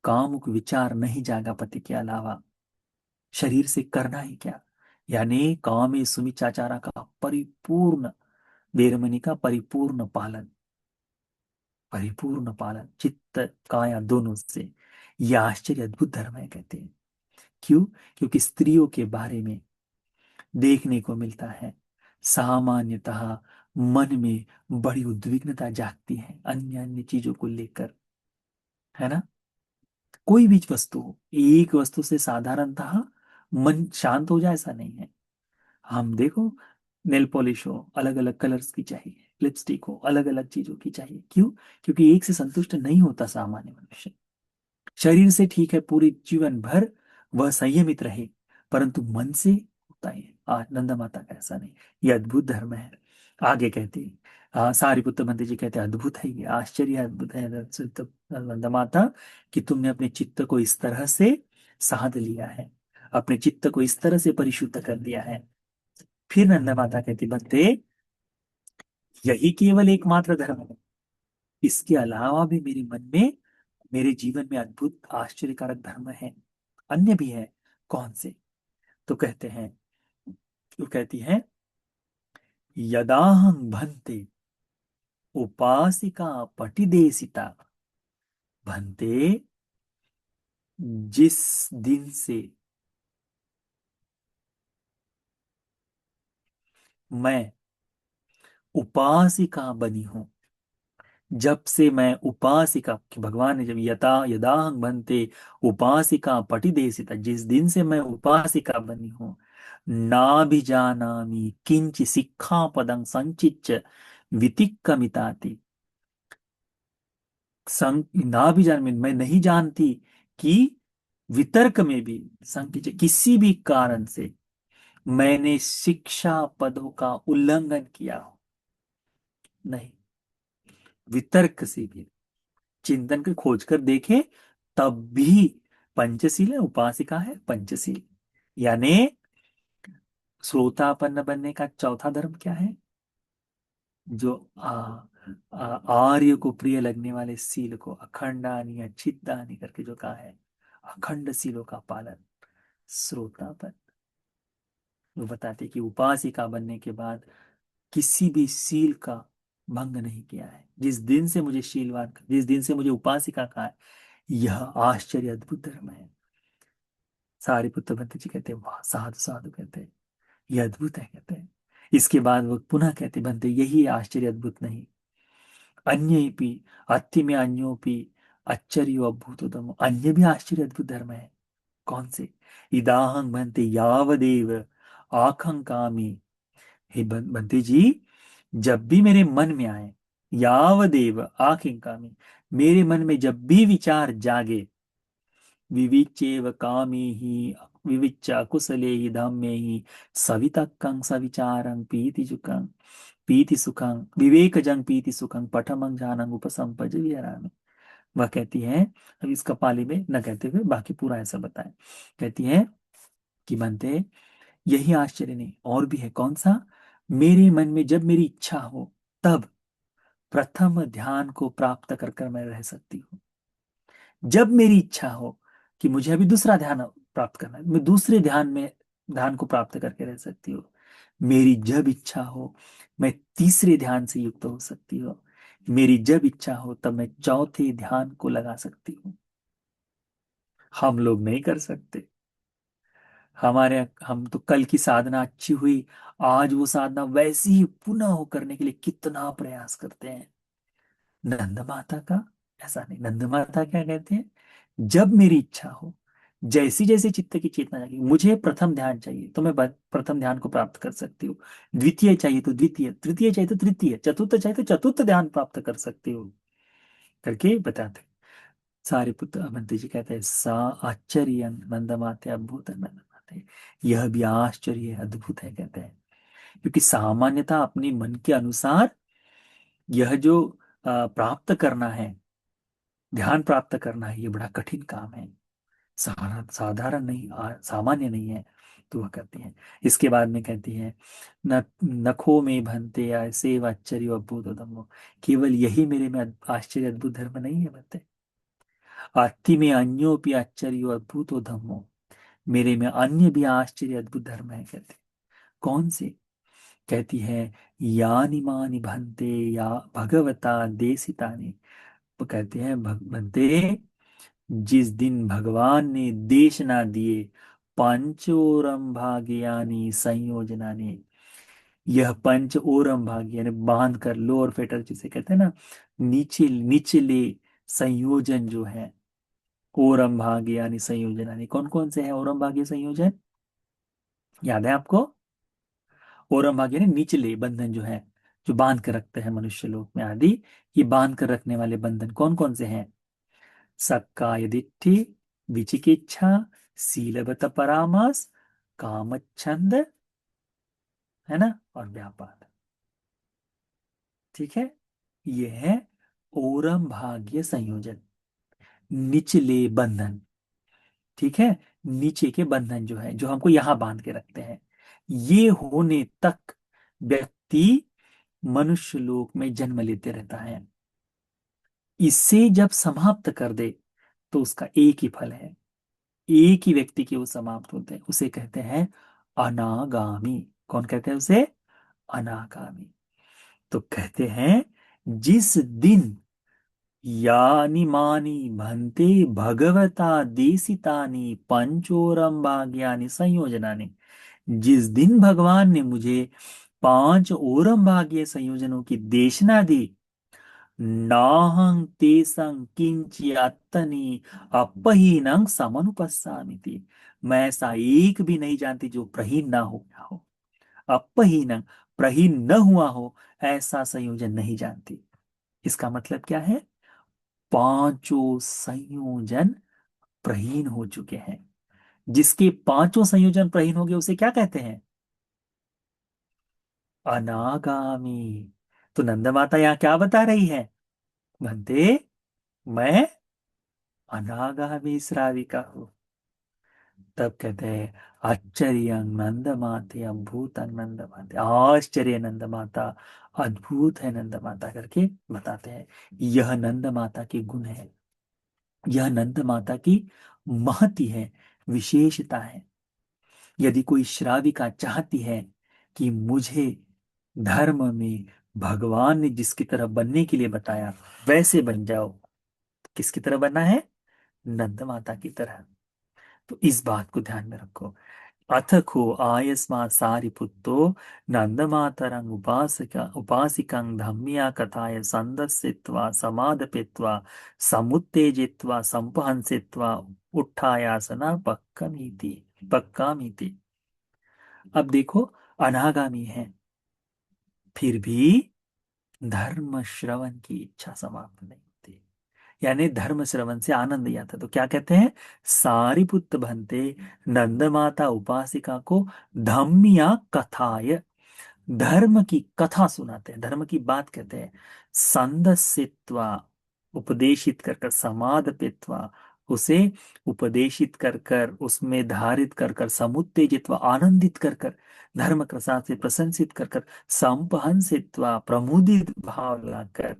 कामुक विचार नहीं जागा पति के अलावा। शरीर से करना ही क्या, यानी कामे सुमिचाचारा का परिपूर्ण, वेरमणि का परिपूर्ण पालन, परिपूर्ण पालन चित्त काया दोनों से। यह आश्चर्य अद्भुत धर्म है कहते हैं। क्यों? क्योंकि स्त्रियों के बारे में देखने को मिलता है, सामान्यतः मन में बड़ी उद्विग्नता जागती है अन्य अन्य चीजों को लेकर, है ना। कोई भी वस्तु हो, एक वस्तु से साधारणतः मन शांत हो जाए ऐसा नहीं है। हम देखो, नेल पॉलिश हो अलग अलग कलर्स की चाहिए, लिपस्टिक हो अलग अलग चीजों की चाहिए, क्यों? क्योंकि एक से संतुष्ट नहीं होता सामान्य मनुष्य। शरीर से ठीक है पूरी जीवन भर वह संयमित रहे, परंतु मन से होता है। आज नंदा माता का ऐसा नहीं। ये अद्भुत धर्म है। आगे कहते हैं, सारिपुत्र मंत्री जी कहते हैं अद्भुत है, ये आश्चर्य है, अद्भुत है नंदा माता, कि तुमने अपने चित्त को इस तरह से साध लिया है, अपने चित्त को इस तरह से परिशुद्ध कर दिया है। फिर नंदा माता कहती बनते, यही केवल एकमात्र धर्म है, इसके अलावा भी मेरे मन में, मेरे जीवन में अद्भुत आश्चर्यकारक धर्म है, अन्य भी है। कौन से? तो कहते हैं, तो कहती है, यदाहं भन्ते उपासिका पटिदेसिता, भन्ते, जिस दिन से मैं उपासिका बनी हूं, जब से मैं उपासिका, कि भगवान ने जब यदाहं भन्ते उपासिका पटिदेसिता, जिस दिन से मैं उपासिका बनी हूं, ना भी जानामि किंच सिक्खापदं संचिच्य वितिक्कमिताति, ना भी जान, मैं नहीं जानती कि वितर्क में भी संकिच, किसी भी कारण से मैंने शिक्षा पदों का उल्लंघन किया हो, नहीं। वितर्क से भी चिंतन कर खोज कर देखे, तब भी पंचशील है, उपासिका है पंचशील। यानी श्रोतापन्न बनने का चौथा धर्म क्या है? जो आर्य को प्रिय लगने वाले सील को अखंडानी या छिद्दानी करके जो कहा है, अखंड सीलों का पालन, श्रोतापन। वो बताते कि उपासिका बनने के बाद किसी भी सील का भंग नहीं किया है। जिस दिन से मुझे शीलवान, जिस दिन से मुझे उपासिका कहा है, यह आश्चर्य अद्भुत धर्म है। सारिपुत्र भट्ट जी कहते हैं, वाह साधु साधु, कहते हैं यह अद्भुत है, कहते हैं। इसके बाद वो पुनः कहते बनते, यही आश्चर्य अद्भुत नहीं, अन्य अति में अन्योपि आश्चर्य अभूतोदम, अन्य भी आश्चर्य अद्भुत धर्म है। कौन से? इदाहं बनते यावदेव आकांक्षामि, हे बंते जी, जब भी मेरे मन में आए, यावदेव आकांक्षामि, मेरे मन में जब भी विचार जागे, विविचेव कामे ही विविच्य कुशले ही धम्मे ही सवितक्कं सविचारं पीति सुखं, पीति सुखं विवेकजं पीति सुखं पठमं जानं उपसंपजि विहरामि। वह कहती है, अब इसका पाली में न कहते हुए बाकी पूरा ऐसा बताएं। कहती है कि बनते, यही आश्चर्य नहीं और भी है। कौन सा? मेरे मन में जब मेरी इच्छा हो, तब प्रथम ध्यान को प्राप्त कर कर मैं रह सकती हूँ। जब मेरी इच्छा हो कि मुझे अभी दूसरा ध्यान प्राप्त करना है, मैं दूसरे ध्यान में ध्यान को प्राप्त करके रह सकती हूँ। मेरी जब इच्छा हो, मैं तीसरे ध्यान से युक्त हो सकती हूँ। मेरी जब इच्छा हो, तब मैं चौथे ध्यान को लगा सकती हूँ। हम लोग नहीं कर सकते। हम तो कल की साधना अच्छी हुई, आज वो साधना वैसी ही पुनः हो करने के लिए कितना प्रयास करते हैं। नंद माता का ऐसा नहीं। नंद माता क्या कहते हैं? जब मेरी इच्छा हो, जैसी जैसी चित्त की चेतना जाएगी, मुझे प्रथम ध्यान चाहिए तो मैं प्रथम ध्यान को प्राप्त कर सकती हूँ, द्वितीय चाहिए तो द्वितीय, तृतीय चाहिए तो तृतीय, चतुर्थ चाहिए तो चतुर्थ ध्यान प्राप्त कर सकती हूँ, करके बताते। सारिपुत्र अवंती जी कहते हैं, सा आश्चर्य नंद माते अद्भुत नंद माते, यह भी आश्चर्य है, अद्भुत है, कहते हैं। क्योंकि सामान्यता अपने मन के अनुसार यह जो प्राप्त करना है, ध्यान प्राप्त करना है, ये बड़ा कठिन काम है, साधारण नहीं, सामान्य नहीं है। तो वह कहती हैं। इसके बाद में कहती हैं, न नखो में भनते ऐसे आश्चर्य अद्भुत धम्मो, केवल यही मेरे में आश्चर्य अद्भुत धर्म नहीं है बनते, अति में अन्योपि आश्चर्य अद्भुत धम्मो, मेरे में अन्य भी आश्चर्य अद्भुत धर्म है, कहते। कौन से? कहती है, यानि मानि भंते या भगवता देसितानि, वो कहते हैं भगवते, जिस दिन भगवान ने देश ना दिए, पंचोरम भाग्यानि संयोजनानि, यह पंच ओरम भाग यानी बांध कर, लोअर फेटर जिसे कहते हैं ना, नीचे निचले संयोजन जो है, ओरम भाग यानी संयोजन, यानी कौन कौन से हैं ओरम भाग ये संयोजन, याद है आपको? ओरम भाग यानी निचले बंधन जो है, जो बांध कर रखते हैं मनुष्य लोक में आदि, ये बांध कर रखने वाले बंधन कौन कौन से हैं? सक्काय दिट्ठि, विचिकिच्छा, सीलबत परामास, कामच्छंद, है ना, और व्यापार। ठीक है, ये है ओरम भाग्य संयोजन, निचले बंधन। ठीक है, नीचे के बंधन जो है, जो हमको यहां बांध के रखते हैं, ये होने तक व्यक्ति मनुष्य लोक में जन्म लेते रहता है। इसे जब समाप्त कर दे तो उसका एक ही फल है, एक ही व्यक्ति के वो समाप्त होते हैं, उसे कहते हैं अनागामी। कौन कहते हैं उसे? अनागामी। तो कहते हैं जिस दिन यानी मानी भन्ते भगवता देसितानि पंचोरम भाग्यानि संयोजनानि, जिस दिन भगवान ने मुझे पांच ओरम भाग्य संयोजनों की देशना दी, नाहं तेसं किंचियात्तनि अपहीनं समनुपस्सामिति, मैं ऐसा एक भी नहीं जानती जो प्रहीन ना हो गया हो, अपहीनं, प्रहीन न हुआ हो, ऐसा संयोजन नहीं जानती। इसका मतलब क्या है? पांचों संयोजन प्रहीन हो चुके हैं। जिसके पांचों संयोजन प्रहीन हो गए उसे क्या कहते हैं? अनागामी। तो नंद माता यहां क्या बता रही है? बनते, मैं अनागामी श्राविका हूं। तब कहते हैं आश्चर्य नंद माते अद्भुत नंद माते, आश्चर्य नंद माता, अद्भुत है नंद माता करके बताते हैं। यह नंद माता के गुण है, यह नंद माता की महती है, विशेषता है। यदि कोई श्राविका चाहती है कि मुझे धर्म में भगवान ने जिसकी तरह बनने के लिए बताया वैसे बन जाओ, किसकी तरह बनना है? नंद माता की तरह। तो इस बात को ध्यान में रखो। अथ को आयस्मा सारिपुत्तो नंदमातरं उपासिका उपासिकं धम्मिया कथाय संदर्शित्वा समादपित्वा समुत्तेजित्वा संपहंसित्वा उत्थायासना पक्कामीति। अब देखो, अनागामी है, फिर भी धर्म श्रवण की इच्छा समाप्त नहीं होती, यानी धर्म श्रवण से आनंद ही आता। तो क्या कहते हैं? सारिपुत्र भंते नंद माता उपासिका को धम्मिया कथाय, धर्म की कथा सुनाते हैं, धर्म की बात कहते हैं। संदस्यत्वा, उपदेशित कर कर, समादपित्वा, उसे उपदेशित कर कर, उसमें धारित कर कर, समुत्तेजित्वा, आनंदित कर कर, धर्म प्रसाद से प्रशंसित कर कर, संपहंसित्वा, प्रमुदित भाव लाकर,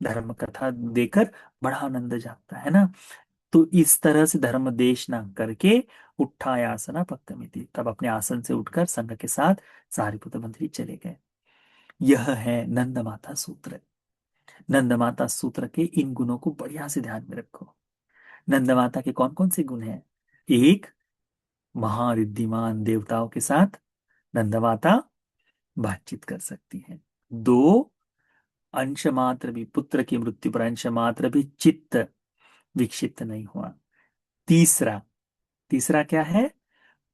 धर्म कथा देकर बड़ा आनंद जाता है ना। तो इस तरह से धर्म देशना करके उत्थायासना पक्कमिति, तब अपने आसन से उठकर संघ के साथ सारिपुत्र मंत्री चले गए। यह है नंद माता सूत्र। नंद माता सूत्र के इन गुणों को बढ़िया से ध्यान में रखो। नंद माता के कौन कौन से गुण हैं? एक, महारिद्धिमान देवताओं के साथ नंद माता बातचीत कर सकती हैं। दो, अंश मात्र भी, पुत्र की मृत्यु पर अंश मात्र भी चित्त विक्षिप्त नहीं हुआ। तीसरा, तीसरा क्या है?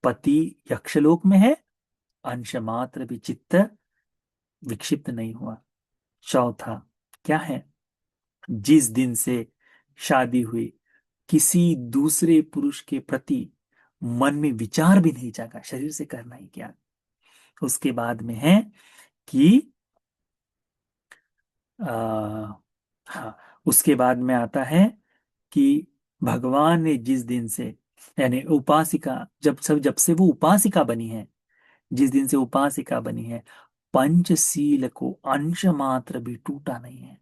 पति यक्षलोक में है, अंश मात्र भी चित्त विक्षिप्त नहीं हुआ। चौथा क्या है? जिस दिन से शादी हुई किसी दूसरे पुरुष के प्रति मन में विचार भी नहीं जागा, शरीर से करना ही क्या। उसके बाद में है कि आ, हाँ, उसके बाद में आता है कि भगवान ने जिस दिन से, यानी उपासिका, जब से वो उपासिका बनी है, जिस दिन से उपासिका बनी है, पंचशील को अंश मात्र भी टूटा नहीं है।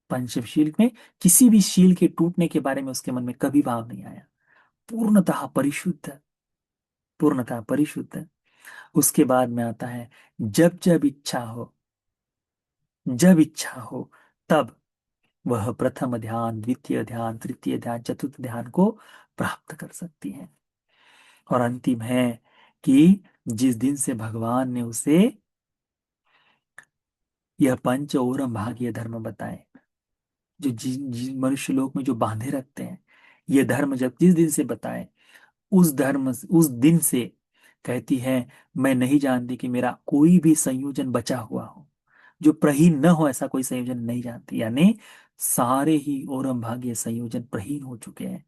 पंचशील में किसी भी शील के टूटने के बारे में उसके मन में कभी भाव नहीं आया। पूर्णतः परिशुद्ध, पूर्णतः परिशुद्ध। उसके बाद में आता है जब जब इच्छा हो, जब इच्छा हो तब वह प्रथम ध्यान, द्वितीय ध्यान, तृतीय ध्यान, चतुर्थ ध्यान को प्राप्त कर सकती है। और अंतिम है कि जिस दिन से भगवान ने उसे यह पंच और भाग्य धर्म बताए, जो मनुष्य लोक में जो बांधे रखते हैं, ये धर्म जब जिस दिन से बताए, उस दिन से कहती है, मैं नहीं जानती कि मेरा कोई भी संयोजन बचा हुआ हो जो प्रहीन न हो, ऐसा कोई संयोजन नहीं जानती। यानी सारे ही ओरम भाग्य संयोजन प्रहीन हो चुके हैं।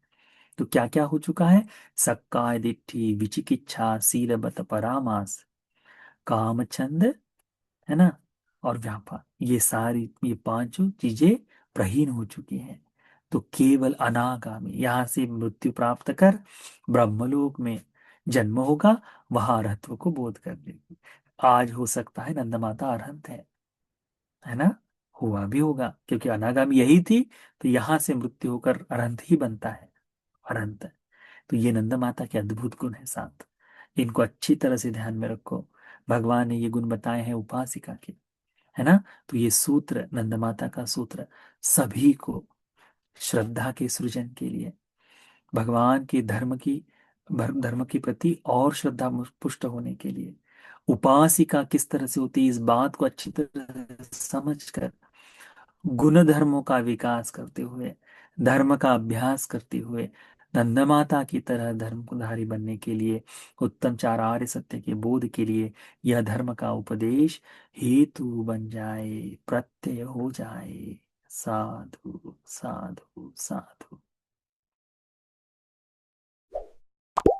तो क्या क्या हो चुका है? सक्काय दिट्ठी, विचिकिच्छा, सीलबत परामास, काम छंद, है ना, और व्यापार, ये सारी ये पांचों चीजें प्रहीन हो चुकी हैं। तो केवल अनागामी यहां से मृत्यु प्राप्त कर ब्रह्मलोक में जन्म होगा, वहां अरहत्व को बोध कर लेगी। आज हो सकता है नंद माता अरहंत है ना, हुआ भी होगा, क्योंकि अनागामी यही थी। तो यहां से मृत्यु होकर अरहंत ही बनता है, अरहंत। तो ये नंद माता के अद्भुत गुण है सात, इनको अच्छी तरह से ध्यान में रखो। भगवान ने ये गुण बताए हैं उपासिका के, है ना। तो ये सूत्र, नंद माता का सूत्र, सभी को श्रद्धा के सृजन के लिए, भगवान के धर्म के प्रति और श्रद्धा पुष्ट होने के लिए, उपासिका किस तरह से होती है इस बात को अच्छी तरह समझकर, गुण धर्मों का विकास करते हुए, धर्म का अभ्यास करते हुए, नंदमाता की तरह धर्मधारी बनने के लिए, उत्तम चार आर्य सत्य के बोध के लिए यह धर्म का उपदेश हेतु बन जाए, प्रत्यय हो जाए। साधु साधु साधु।